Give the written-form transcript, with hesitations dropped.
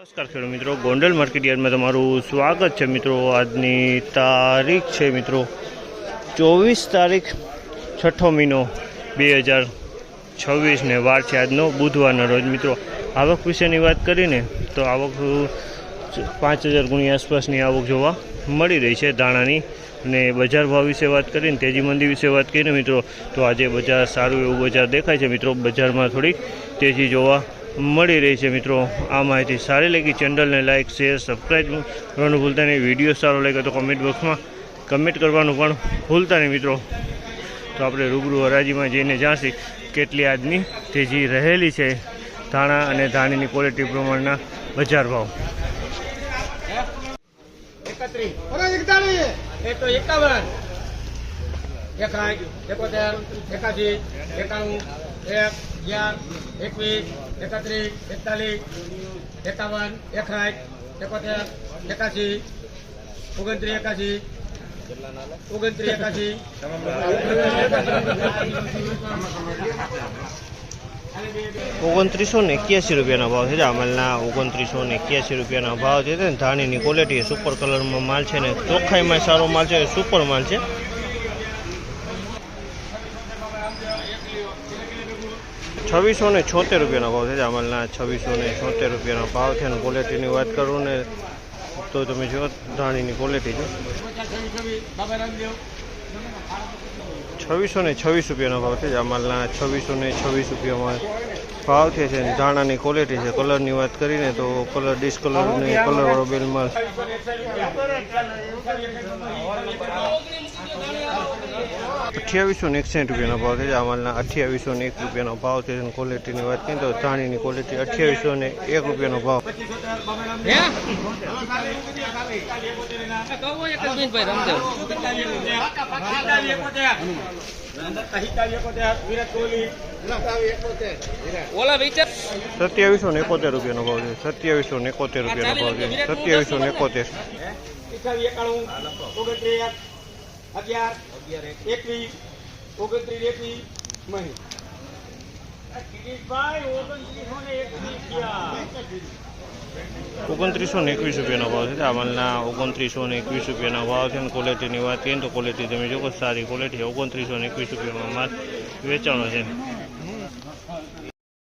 નમસ્કાર ખેડૂત મિત્રો, ગોંડલ માર્કેટ યાર્ડમાં તમારું સ્વાગત છે મિત્રો। આજની તારીખ છે મિત્રો 24 તારીખ 6 મહિનો 2026 ને વાર છે આજનો બુધવારના રોજ મિત્રો। આવક વિશેની વાત કરીને તો આવક 5000 ગુણી આસપાસની આવક જોવા મળી રહી છે ધાણાની। અને બજાર ભાવ વિશે વાત કરીને તેજી મંદી વિશે વાત કરીને મિત્રો તો આજે બજાર સારું એવું બજાર દેખાય છે મિત્રો। બજારમાં થોડીક તેજી જોવા મળી રહી છે મિત્રો। આ માહિતી સારી લાગી ચેનલને લાઇક શેર સબસ્ક્રાઈબ કરવાનું ભૂલતા નહીં। વિડીયો સારો લાગે તો કમેન્ટ બોક્સમાં કમેન્ટ કરવાનું પણ ભૂલતા નહીં મિત્રો। તો આપણે રૂબરૂ હરાજીમાં જઈને જાણશી કેટલી આજની તેજી રહેલી છે ધાણા અને ધાણીની ક્વોલિટી પ્રમાણના બજાર ભાવ। 2981 રૂપિયાનો ભાવ છે। જામલના 2981 રૂપિયાનો ભાવ છે। ધાણીની ક્વોલિટી સુપર કલરમાં માલ છે ને ચોખ્ખાઈમાં સારો માલ છે, સુપર માલ છે। 2676 રૂપિયાનો ભાવ છે। જામલના 2676 રૂપિયાનો ભાવ છે। અને ક્વોલિટીની વાત કરું ને તો તમે જો ધાણીની ક્વોલિટી જો 2626 રૂપિયાનો ભાવ છે। જામલના 2626 રૂપિયામાં ભાવ છે। ધાણાની ક્વોલિટી છે। કલરની વાત કરીને તો કલર ડિસ્કલરની કલરવાળો બેલ માલ 2861 રૂપિયાનો ભાવ છે। જામલના 2801 રૂપિયાનો ભાવ છે। ક્વોલિટીની વાત કરીએ તો ધાણીની ક્વોલિટી 2801 રૂપિયાનો ભાવ। 2771 રૂપિયાનો ભાવ છે। 2771 રૂપિયાનો ભાવ છે। 2771 2921 રૂપિયાનો ભાવ છે। જામલના 2921 રૂપિયાનો ભાવ છે। ક્વોલિટીની વાત કરીએ તો ક્વોલિટી તમે જો સારી ક્વોલિટી 2921 રૂપિયામાં માલ વેચાણો છે।